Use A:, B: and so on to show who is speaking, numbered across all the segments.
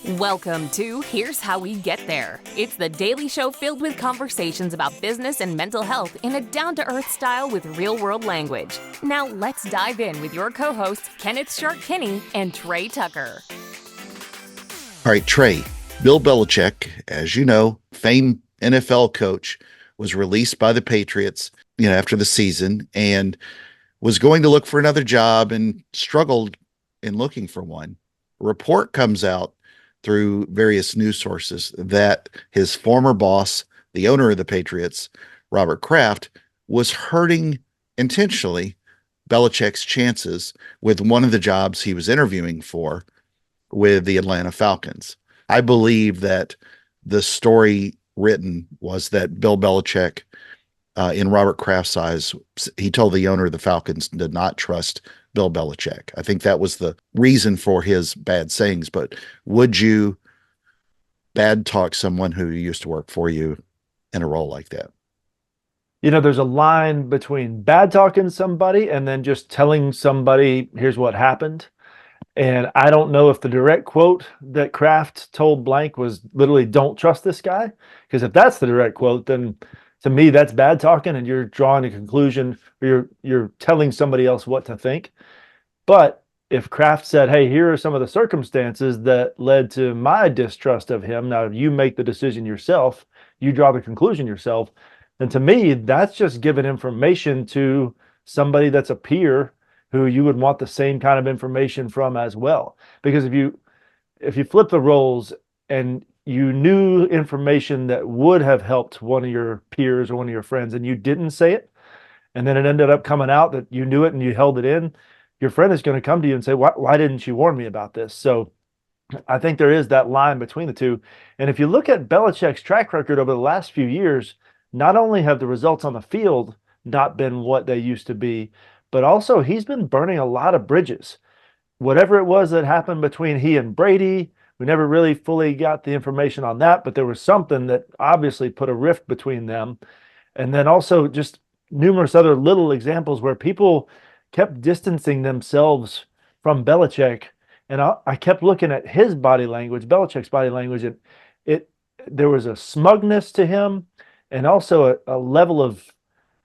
A: Welcome to Here's How We Get There. It's the daily show filled with conversations about business and mental health in a down-to-earth style with real-world language. Now let's dive in with your co-hosts, Kenneth Shark Kinney and Trey Tucker.
B: All right, Trey, Bill Belichick, as you know, famed NFL coach, was released by the Patriots, after the season and was going to look for another job and struggled in looking for one. A report comes out through various news sources that his former boss, the owner of the Patriots, Robert Kraft, was hurting intentionally Belichick's chances with one of the jobs he was interviewing for with the Atlanta Falcons. I believe that the story written was that Bill Belichick, in Robert Kraft's eyes, he told the owner of the Falcons did not trust Bill Belichick. I think that was the reason for his bad sayings. But would you bad talk someone who used to work for you in a role like that?
C: There's a line between bad talking somebody and then just telling somebody, here's what happened. And I don't know if the direct quote that Kraft told Blank was literally, don't trust this guy. Because if that's the direct quote, then to me, that's bad talking and you're drawing a conclusion or you're telling somebody else what to think. But if Kraft said, hey, here are some of the circumstances that led to my distrust of him. Now, you make the decision yourself, you draw the conclusion yourself. And to me, that's just giving information to somebody that's a peer who you would want the same kind of information from as well. Because if you flip the roles and you knew information that would have helped one of your peers or one of your friends and you didn't say it, and then it ended up coming out that you knew it and you held it in, your friend is going to come to you and say, why didn't you warn me about this? So I think there is that line between the two. And if you look at Belichick's track record over the last few years, not only have the results on the field not been what they used to be, but also he's been burning a lot of bridges. Whatever it was that happened between he and Brady, we never really fully got the information on that, but there was something that obviously put a rift between them. And then also just numerous other little examples where people kept distancing themselves from Belichick. And I kept looking at his body language, Belichick's body language, and there was a smugness to him and also a level of,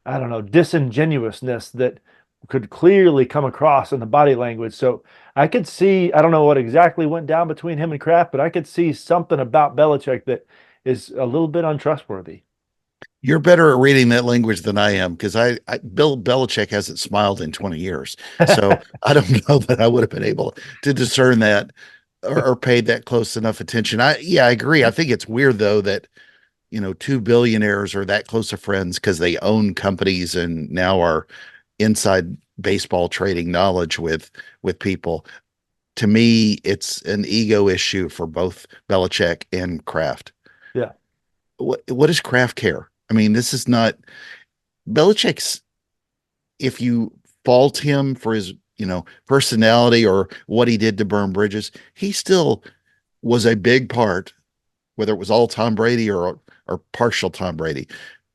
C: disingenuousness that could clearly come across in the body language. So I could see, I don't know what exactly went down between him and Kraft, but I could see something about Belichick that is a little bit untrustworthy.
B: You're better at reading that language than I am, because Bill Belichick hasn't smiled in 20 years. So I don't know that I would have been able to discern that or paid that close enough attention. I agree. I think it's weird, though, that, two billionaires are that close of friends because they own companies and now are inside baseball trading knowledge with people. To me, it's an ego issue for both Belichick and Kraft.
C: Yeah.
B: What does Kraft care? I mean, this is not Belichick's. If you fault him for his, personality or what he did to burn bridges, he still was a big part, whether it was all Tom Brady or partial Tom Brady.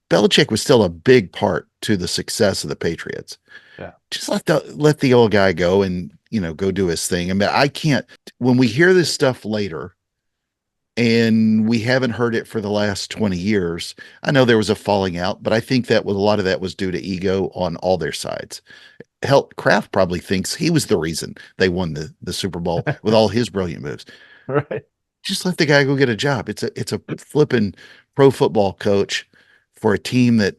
B: Belichick was still a big part to the success of the Patriots.
C: Yeah.
B: Just let the old guy go and, go do his thing. I mean, I can't, when we hear this stuff later, and we haven't heard it for the last 20 years. I know there was a falling out, but I think that a lot of that was due to ego on all their sides. Hell, Kraft probably thinks he was the reason they won the Super Bowl with all his brilliant moves.
C: Right.
B: Just let the guy go get a job. It's a flipping pro football coach for a team that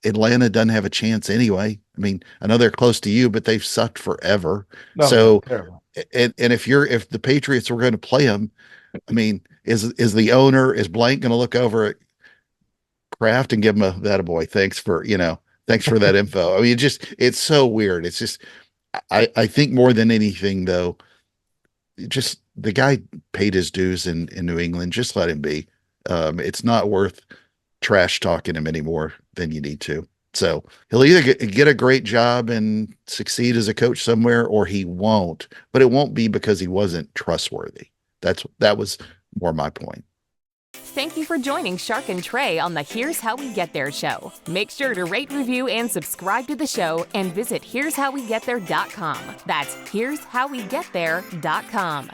B: Atlanta doesn't have a chance anyway. I mean, I know they're close to you, but they've sucked forever.
C: No,
B: so,
C: terrible.
B: and if the Patriots were going to play them, I mean, is the owner, is Blank going to look over at Kraft and give him that a boy? Thanks for that info. I mean, it's so weird. It's just, I think more than anything though, just the guy paid his dues in New England. Just let him be. It's not worth trash talking him any more than you need to. So he'll either get a great job and succeed as a coach somewhere, or he won't, but it won't be because he wasn't trustworthy. That was more my point.
A: Thank you for joining Shark and Trey on the Here's How We Get There show. Make sure to rate, review, and subscribe to the show and visit here'showwegetthere.com. That's here'showwegetthere.com.